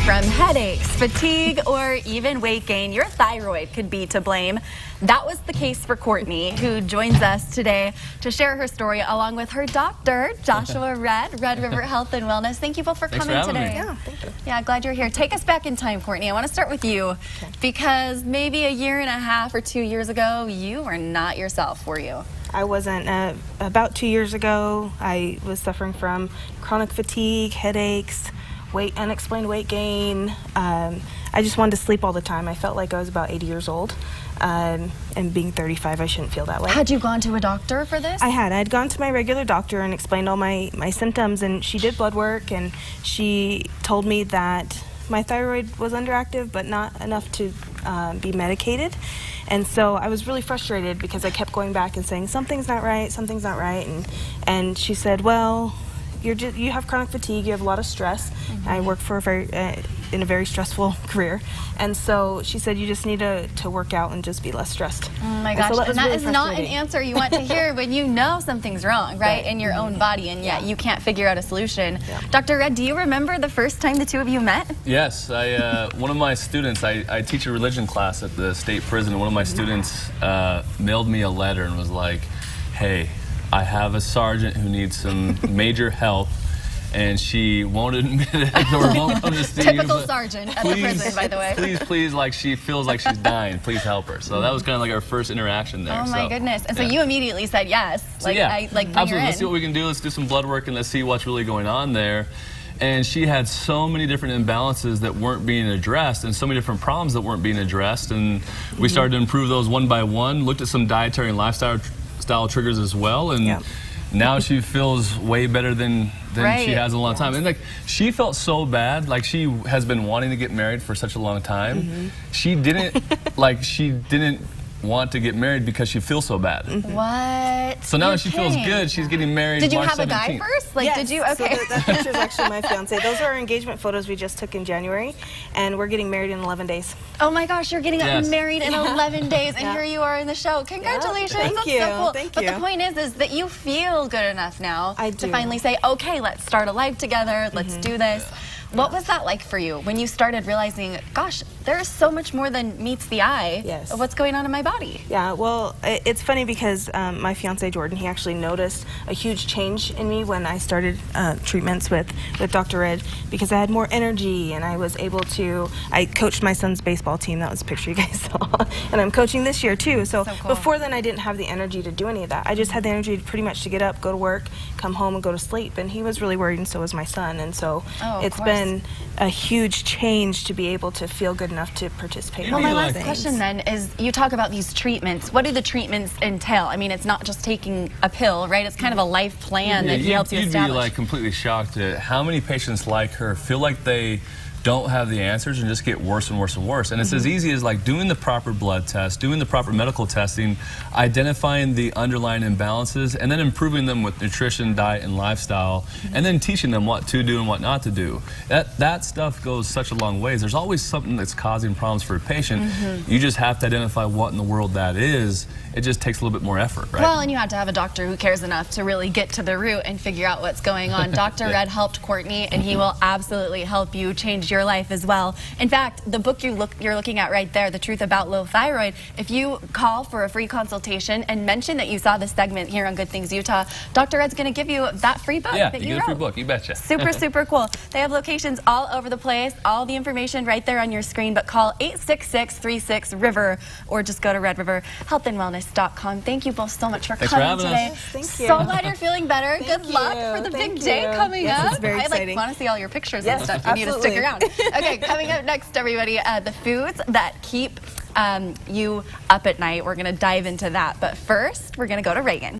from headaches, fatigue, or even weight gain, your thyroid could be to blame. That was the case for Courtney, who joins us today to share her story along with her doctor, Joshua Red River Health and Wellness. Thank you both for coming today. Yeah, thank you. Yeah, glad you're here. Take us back in time, Courtney. I want to start with you because maybe a year and a half or 2 years ago, you were not yourself, were you? I wasn't. About 2 years ago, I was suffering from chronic fatigue, headaches, unexplained weight gain. I just wanted to sleep all the time. I felt like I was about 80 years old. And being 35, I shouldn't feel that way. Had you gone to a doctor for this? I had. I'd gone to my regular doctor and explained all my symptoms, and she did blood work, and she told me that my thyroid was underactive, but not enough to be medicated. And so I was really frustrated because I kept going back and saying, something's not right, and she said, well, you have chronic fatigue, you have a lot of stress. I work for in a very stressful career, and so she said you just need to work out and just be less stressed. Oh my gosh, and that is not an answer you want to hear when you know something's wrong, right, in your own body, and yet you can't figure out a solution. Dr. Red, do you remember the first time the two of you met? Yes, one of my students, I teach a religion class at the state prison, and one of my students mailed me a letter and was like, hey, I have a sergeant who needs some major help, and she won't admit it or won't come to see you. Typical sergeant at the prison, by the way. Please, like she feels like she's dying. Please help her. So that was kind of like our first interaction there. Oh my goodness! And so you immediately said yes. So bring absolutely. her in. Let's see what we can do. Let's do some blood work and let's see what's really going on there. And she had so many different imbalances that weren't being addressed and so many different problems that weren't being addressed. And we started to improve those one by one, looked at some dietary and lifestyle triggers as well. And now she feels way better than she has in a long time. And like, she felt so bad. Like, she has been wanting to get married for such a long time. She didn't, she didn't want to get married because she feels so bad. What? So now she feels good. She's getting married. Did you March have 17th. a guy first? Like, yes. did you? Okay. So that picture is actually my fiance. Those are our engagement photos we just took in January, and we're getting married in 11 days. Oh my gosh, you're getting married in 11 days, and here you are in the show. Congratulations. Thank you. So cool. Thank but you. the point is that you feel good enough now to do. finally say, okay, let's start a life together. Let's do this. What was that like for you when you started realizing, gosh, there's so much more than meets the eye of what's going on in my body? Yeah, well, it's funny because my fiance Jordan, he actually noticed a huge change in me when I started treatments with Dr. Red, because I had more energy and I was able to, I coached my son's baseball team. That was the picture you guys saw. And I'm coaching this year too. So cool. Before then I didn't have the energy to do any of that. I just had the energy pretty much to get up, go to work, come home and go to sleep. And he was really worried, and so was my son. And so it's been a huge change to be able to feel good enough to participate. Well, my last question then is, you talk about these treatments. What do the treatments entail? I mean, it's not just taking a pill, right? It's kind of a life plan that he helps you establish. You'd be like completely shocked at how many patients like her feel like they don't have the answers and just get worse and worse and worse. And it's as easy as like doing the proper blood test, doing the proper medical testing, identifying the underlying imbalances, and then improving them with nutrition, diet, and lifestyle, and then teaching them what to do and what not to do. That stuff goes such a long ways. There's always something that's causing problems for a patient. You just have to identify what in the world that is. It just takes a little bit more effort, right? Well, and you have to have a doctor who cares enough to really get to the root and figure out what's going on. Dr. Red helped Courtney, and he will absolutely help you change your life as well. In fact, the book you're looking at right there, The Truth About Low Thyroid, if you call for a free consultation and mention that you saw this segment here on Good Things Utah, Dr. Red's going to give you that free book that you get wrote. a free book, you betcha. Super, super cool. They have locations all over the place, all the information right there on your screen, but call 866-36-RIVER or just go to redriverhealthandwellness.com. Thank you both so much for coming today. Thank you. So glad you're feeling better. Good luck for the big day coming up. It's very exciting. I want to see all your pictures and stuff. You need to stick around. Okay, coming up next, everybody, the foods that keep you up at night. We're going to dive into that. But first, we're going to go to Reagan.